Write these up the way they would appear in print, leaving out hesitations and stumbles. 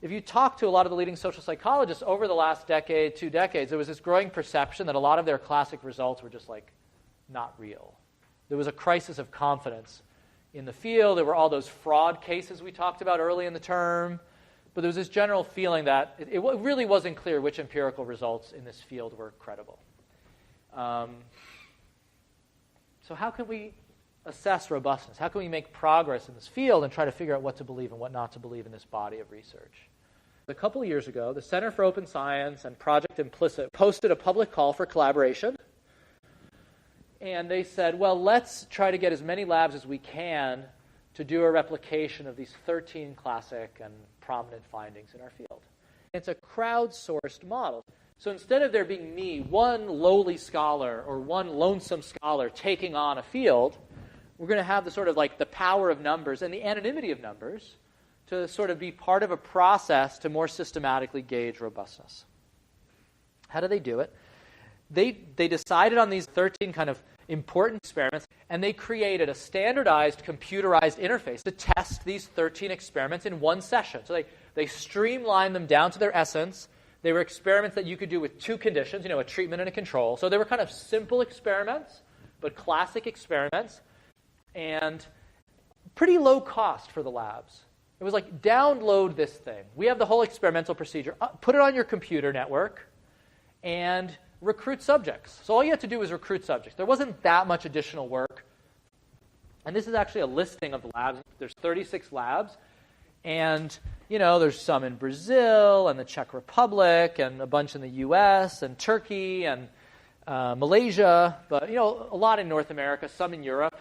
If you talk to a lot of the leading social psychologists over the last decade, 2 decades, there was this growing perception that a lot of their classic results were just like not real. There was a crisis of confidence in the field. There were all those fraud cases we talked about early in the term. But there was this general feeling that it really wasn't clear which empirical results in this field were credible. So how can we assess robustness? How can we make progress in this field and try to figure out what to believe and what not to believe in this body of research? A couple of years ago, the Center for Open Science and Project Implicit posted a public call for collaboration. And they said, well, let's try to get as many labs as we can to do a replication of these 13 classic and prominent findings in our field. It's a crowdsourced model. So instead of there being me, one lowly scholar or one lonesome scholar taking on a field, we're going to have the sort of like the power of numbers and the anonymity of numbers to sort of be part of a process to more systematically gauge robustness. How do they do it? They decided on these 13 kind of important experiments, and they created a standardized computerized interface to test these 13 experiments in one session. So they streamlined them down to their essence. They were experiments that you could do with 2 conditions, a treatment and a control. So they were kind of simple experiments, but classic experiments, and pretty low cost for the labs. It was like, download this thing. We have the whole experimental procedure. Put it on your computer network, and recruit subjects. So all you had to do was recruit subjects. There wasn't that much additional work. And this is actually a listing of the labs. There's 36 labs. And, there's some in Brazil and the Czech Republic and a bunch in the US and Turkey and Malaysia. But, a lot in North America, some in Europe.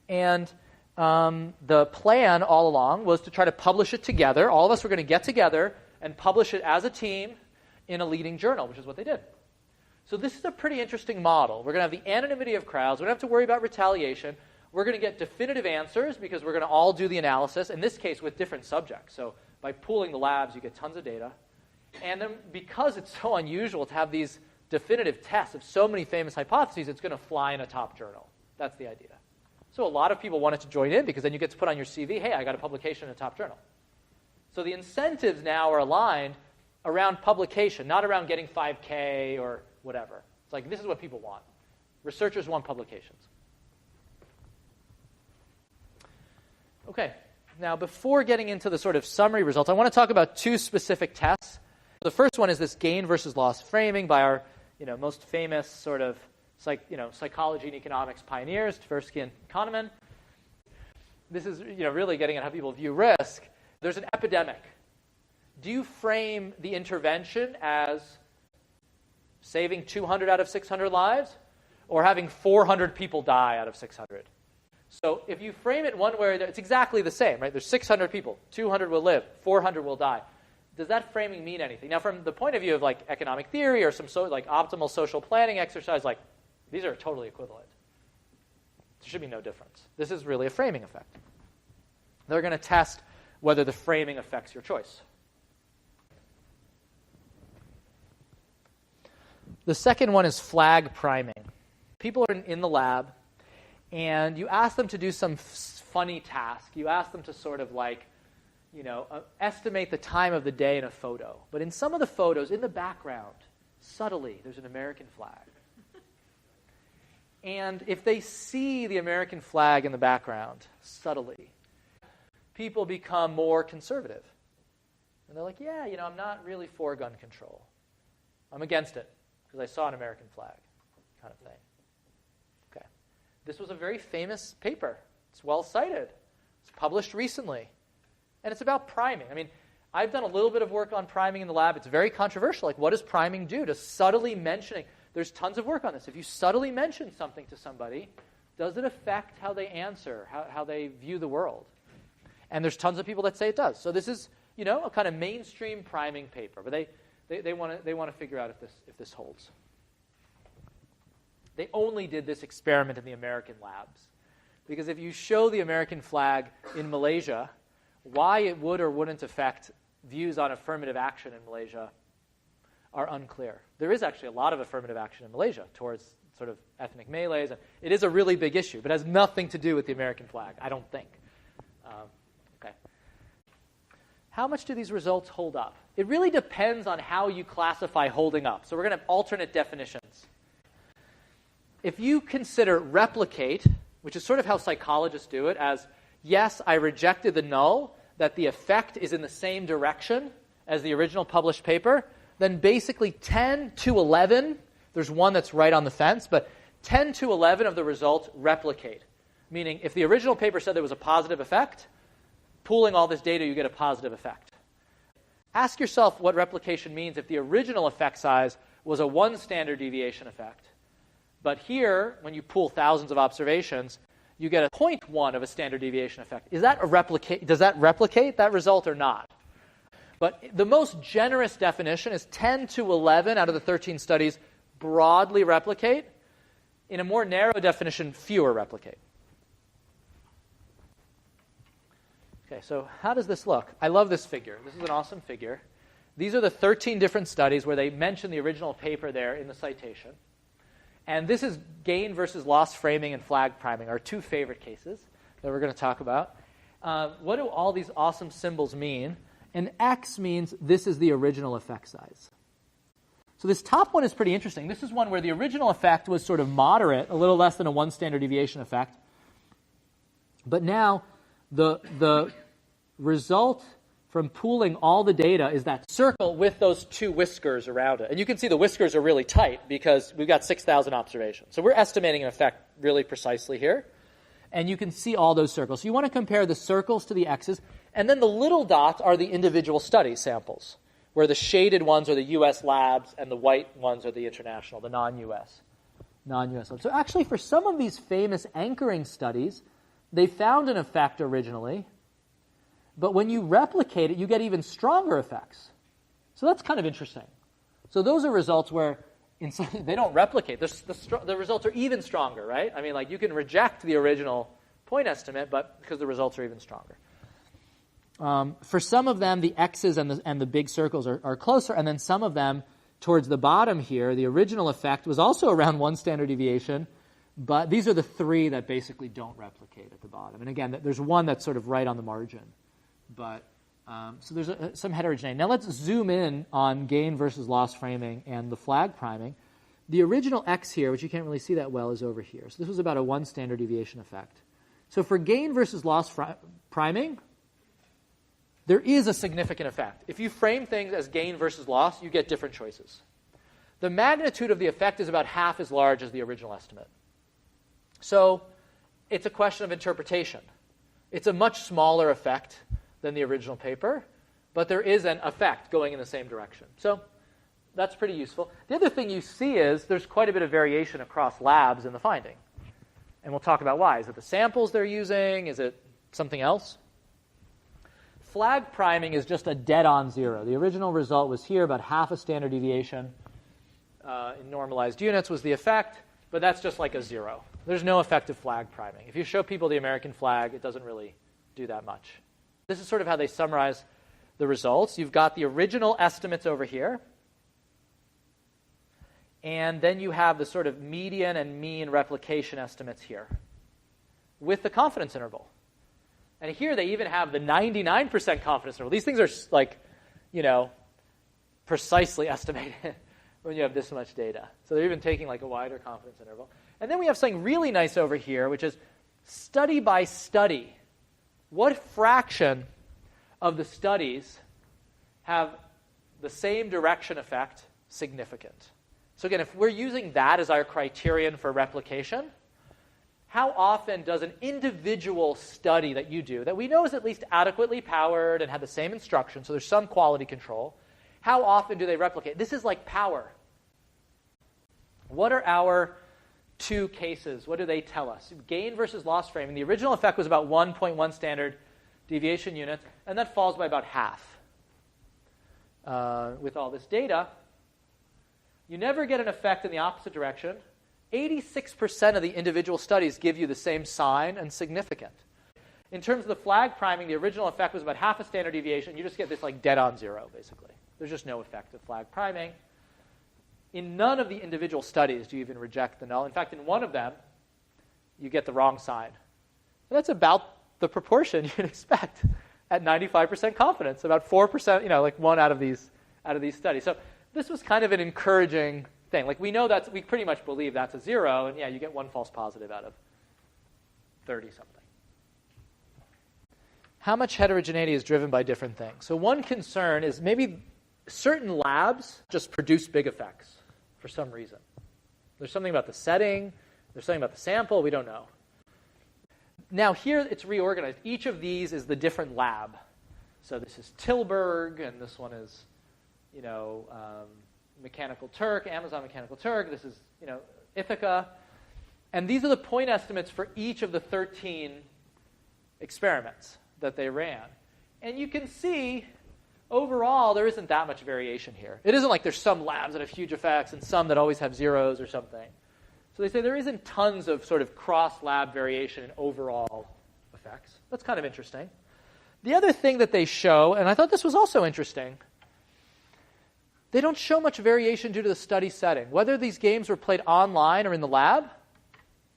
And the plan all along was to try to publish it together. All of us were going to get together and publish it as a team in a leading journal, which is what they did. So this is a pretty interesting model. We're going to have the anonymity of crowds. We don't have to worry about retaliation. We're going to get definitive answers because we're going to all do the analysis, in this case with different subjects. So by pooling the labs, you get tons of data. And then because it's so unusual to have these definitive tests of so many famous hypotheses, it's going to fly in a top journal. That's the idea. So a lot of people wanted to join in because then you get to put on your CV, hey, I got a publication in a top journal. So the incentives now are aligned around publication, not around getting 5K or whatever. It's like, this is what people want. Researchers want publications. Okay, now before getting into the sort of summary results, I want to talk about 2 specific tests. The first one is this gain versus loss framing by our most famous sort of psychology and economics pioneers, Tversky and Kahneman. This is really getting at how people view risk. There's an epidemic. Do you frame the intervention as saving 200 out of 600 lives or having 400 people die out of 600? So if you frame it one way or the other, it's exactly the same, right? There's 600 people, 200 will live, 400 will die. Does that framing mean anything? Now, from the point of view of like economic theory or some optimal social planning exercise, these are totally equivalent. There should be no difference. This is really a framing effect. They're going to test whether the framing affects your choice. The second one is flag priming. People are in the lab, and you ask them to do some funny task. You ask them to sort of estimate the time of the day in a photo. But in some of the photos, in the background, subtly, there's an American flag. And if they see the American flag in the background, subtly, people become more conservative. And they're like, yeah, I'm not really for gun control. I'm against it because I saw an American flag, kind of thing. Okay. This was a very famous paper. It's well cited. It's published recently. And it's about priming. I mean, I've done a little bit of work on priming in the lab. It's very controversial. Like, what does priming do to subtly mentioning? There's tons of work on this. If you subtly mention something to somebody, does it affect how they answer, how they view the world? And there's tons of people that say it does. So this is, a kind of mainstream priming paper. But they want to figure out if this holds. They only did this experiment in the American labs. Because if you show the American flag in Malaysia, why it would or wouldn't affect views on affirmative action in Malaysia are unclear. There is actually a lot of affirmative action in Malaysia towards sort of ethnic melees. It is a really big issue, but it has nothing to do with the American flag, I don't think. Okay. how much do these results hold up? It really depends on how you classify holding up. So we're going to have alternate definitions. If you consider replicate, which is sort of how psychologists do it, as, yes, I rejected the null, that the effect is in the same direction as the original published paper, then basically 10 to 11, there's one that's right on the fence, but 10 to 11 of the results replicate. Meaning, if the original paper said there was a positive effect, pooling all this data, you get a positive effect. Ask yourself what replication means if the original effect size was a 1 standard deviation effect. But here, when you pool thousands of observations, you get a 0.1 of a standard deviation effect. Is that a replicate? Does that replicate that result or not? But the most generous definition is 10 to 11 out of the 13 studies broadly replicate. In a more narrow definition, fewer replicate. Okay, so how does this look? I love this figure. This is an awesome figure. These are the 13 different studies where they mention the original paper there in the citation. And this is gain versus loss framing and flag priming, our two favorite cases that we're going to talk about. What do all these awesome symbols mean? And X means this is the original effect size. So this top one is pretty interesting. This is one where the original effect was sort of moderate, a little less than a 1 standard deviation effect. But now the result from pooling all the data is that circle with those two whiskers around it. And you can see the whiskers are really tight because we've got 6,000 observations. So we're estimating an effect really precisely here. And you can see all those circles. So you want to compare the circles to the X's. And then the little dots are the individual study samples, where the shaded ones are the U.S. labs and the white ones are the international, the non-U.S. labs. So actually, for some of these famous anchoring studies, they found an effect originally, but when you replicate it, you get even stronger effects. So that's kind of interesting. So those are results where they don't replicate. The results are even stronger, right? I mean, like you can reject the original point estimate, but because the results are even stronger. For some of them, the X's and the big circles are closer, and then some of them, towards the bottom here, the original effect was also around 1 standard deviation, but these are the 3 that basically don't replicate at the bottom. And again, there's one that's sort of right on the margin. But so there's some heterogeneity. Now let's zoom in on gain versus loss framing and the flag priming. The original X here, which you can't really see that well, is over here. So this was about a 1 standard deviation effect. So for gain versus loss priming, there is a significant effect. If you frame things as gain versus loss, you get different choices. The magnitude of the effect is about half as large as the original estimate. So it's a question of interpretation. It's a much smaller effect than the original paper, but there is an effect going in the same direction. So that's pretty useful. The other thing you see is there's quite a bit of variation across labs in the finding. And we'll talk about why. Is it the samples they're using? Is it something else? Flag priming is just a dead-on 0. The original result was here, about half a standard deviation in normalized units was the effect, but that's just like a 0. There's no effective flag priming. If you show people the American flag, it doesn't really do that much. This is sort of how they summarize the results. You've got the original estimates over here, and then you have the sort of median and mean replication estimates here with the confidence interval. And here they even have the 99% confidence interval. These things are like, precisely estimated when you have this much data. So they're even taking like a wider confidence interval. And then we have something really nice over here, which is study by study. What fraction of the studies have the same direction effect significant? So again, if we're using that as our criterion for replication, how often does an individual study that you do, that we know is at least adequately powered and had the same instruction, so there's some quality control, how often do they replicate? This is like power. What are our 2 cases? What do they tell us? Gain versus loss framing. The original effect was about 1.1 standard deviation units, and that falls by about half. With all this data, you never get an effect in the opposite direction. 86% of the individual studies give you the same sign and significant. In terms of the flag priming, the original effect was about half a standard deviation. You just get this like dead-on 0, basically. There's just no effect of flag priming. In none of the individual studies do you even reject the null. In fact, in one of them, you get the wrong sign. And that's about the proportion you'd expect. at 95% confidence, about 4%, like one out of these studies. So this was kind of an encouraging thing. Like we pretty much believe that's a 0, and yeah, you get one false positive out of 30-something. How much heterogeneity is driven by different things? So one concern is maybe certain labs just produce big effects for some reason. There's something about the setting, there's something about the sample, we don't know. Now here it's reorganized. Each of these is the different lab. So this is Tilburg, and this one is, Mechanical Turk, Amazon Mechanical Turk. This is, Ithaca. And these are the point estimates for each of the 13 experiments that they ran. And you can see, overall, there isn't that much variation here. It isn't like there's some labs that have huge effects and some that always have zeros or something. So they say there isn't tons of sort of cross-lab variation in overall effects. That's kind of interesting. The other thing that they show, and I thought this was also interesting, they don't show much variation due to the study setting. Whether these games were played online or in the lab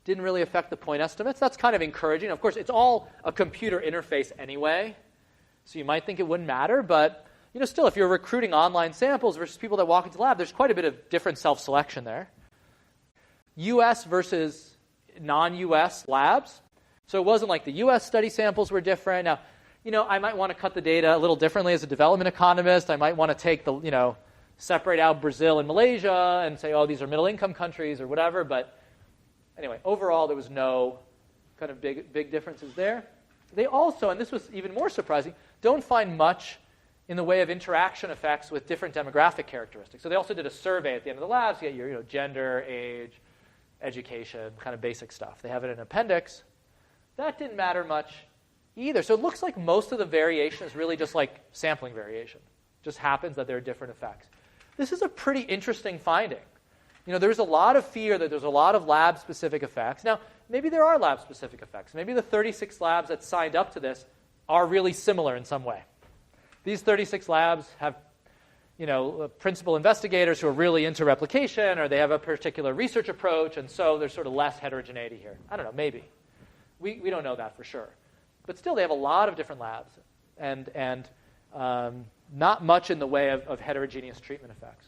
didn't really affect the point estimates. That's kind of encouraging. Of course, it's all a computer interface anyway, so you might think it wouldn't matter, but still, if you're recruiting online samples versus people that walk into the lab, there's quite a bit of different self-selection there. U.S. versus non-U.S. labs. So it wasn't like the U.S. study samples were different. Now, I might want to cut the data a little differently as a development economist. I might want to take separate out Brazil and Malaysia and say, oh, these are middle-income countries or whatever. But anyway, overall, there was no kind of big differences there. They also, and this was even more surprising, don't find much in the way of interaction effects with different demographic characteristics. So they also did a survey at the end of the labs to get your gender, age, education, kind of basic stuff. They have it in an appendix. That didn't matter much either. So it looks like most of the variation is really just like sampling variation. It just happens that there are different effects. This is a pretty interesting finding. There's a lot of fear that there's a lot of lab-specific effects. Now, maybe there are lab-specific effects. Maybe the 36 labs that signed up to this are really similar in some way. These 36 labs have principal investigators who are really into replication, or they have a particular research approach, and so there's sort of less heterogeneity here. I don't know, maybe. We don't know that for sure. But still, they have a lot of different labs, and not much in the way of heterogeneous treatment effects.